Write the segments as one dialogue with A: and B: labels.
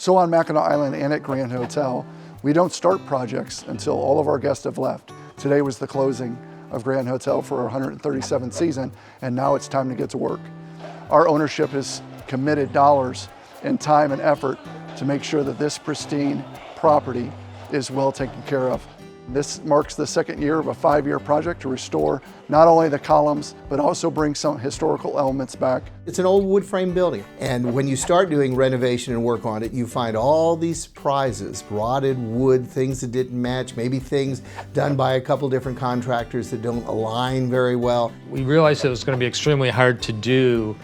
A: So on Mackinac Island and at Grand Hotel, we don't start projects until all of our guests have left. Today was the closing of Grand Hotel for our 137th season, and now it's time to get to work. Our ownership has committed dollars and time and effort to make sure that this pristine property is well taken care of. This marks the second year of a 5-year project to restore not only the columns, but also bring some historical elements back.
B: It's an old wood frame building, and when you start doing renovation and work on it, you find all these surprises, rotted wood, things that didn't match, maybe things done by a couple different contractors that don't align very well.
C: We realized it was going to be extremely hard to do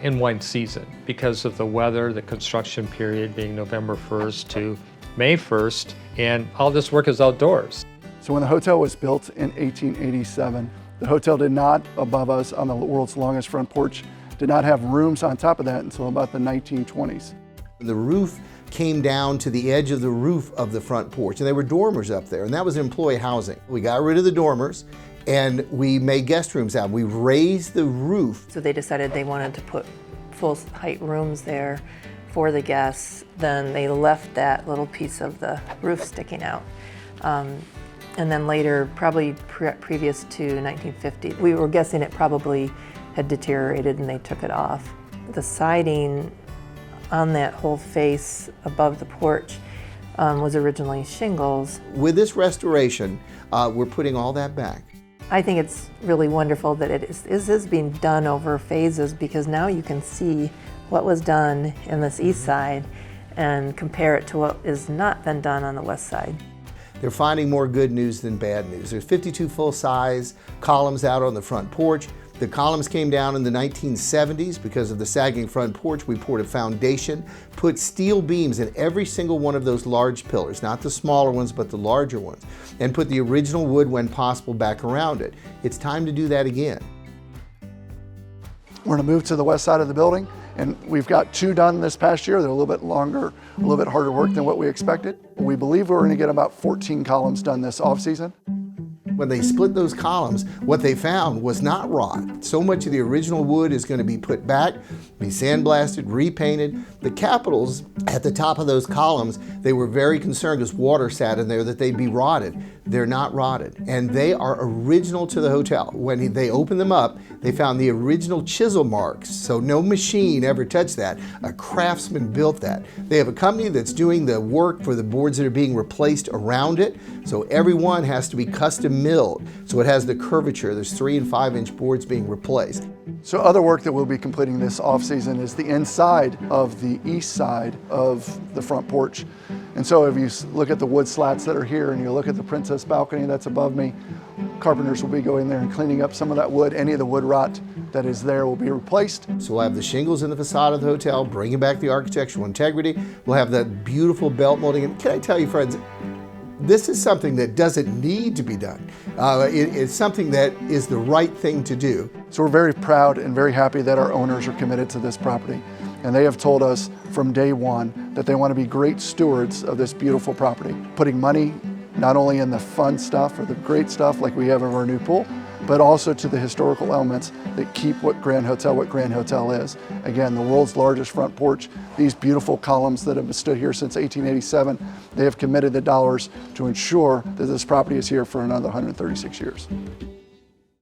C: in one season because of the weather, the construction period being November 1st to May 1st, and all this work is outdoors.
A: So when the hotel was built in 1887, the hotel did not, above us on the world's longest front porch, did not have rooms on top of that until about the 1920s.
B: The roof came down to the edge of the roof of the front porch, and there were dormers up there, and that was employee housing. We got rid of the dormers, and we made guest rooms out. We raised the roof.
D: So they decided they wanted to put full height rooms there for the guests. Then they left that little piece of the roof sticking out. And then later, probably previous to 1950, we were guessing it probably had deteriorated and they took it off. The siding on that whole face above the porch was originally shingles.
B: With this restoration, we're putting all that back.
D: I think it's really wonderful that it is being done over phases, because now you can see what was done in this east side and compare it to what is not been done on the west side.
B: They're finding more good news than bad news. There's 52 full-size columns out on the front porch. The columns came down in the 1970s because of the sagging front porch. We poured a foundation, put steel beams in every single one of those large pillars, not the smaller ones, but the larger ones, and put the original wood, when possible, back around it. It's time to do that again.
A: We're gonna move to the west side of the building, and we've got 2 done this past year. They're a little bit longer, a little bit harder work than what we expected. We believe we're gonna get about 14 columns done this off-season.
B: When they split those columns, what they found was not rot. So much of the original wood is going to be put back, be sandblasted, repainted. The capitals at the top of those columns, they were very concerned because water sat in there that they'd be rotted. They're not rotted, and they are original to the hotel. When they opened them up, they found the original chisel marks, so no machine ever touched that. A craftsman built that. They have a company that's doing the work for the boards that are being replaced around it, so every one has to be custom milled, so it has the curvature. There's 3- and 5-inch boards being replaced.
A: So other work that we'll be completing this off-season is the inside of the east side of the front porch. And so if you look at the wood slats that are here and you look at the princess balcony that's above me, carpenters will be going there and cleaning up some of that wood. Any of the wood rot that is there will be replaced.
B: So we'll have the shingles in the facade of the hotel, bringing back the architectural integrity. We'll have that beautiful belt molding. And can I tell you, friends, this is something that doesn't need to be done. It's something that is the right thing to do.
A: So we're very proud and very happy that our owners are committed to this property. And they have told us from day one that they want to be great stewards of this beautiful property, putting money not only in the fun stuff or the great stuff like we have in our new pool, but also to the historical elements that keep what Grand Hotel is. Again, the world's largest front porch, these beautiful columns that have stood here since 1887, they have committed the dollars to ensure that this property is here for another 136 years.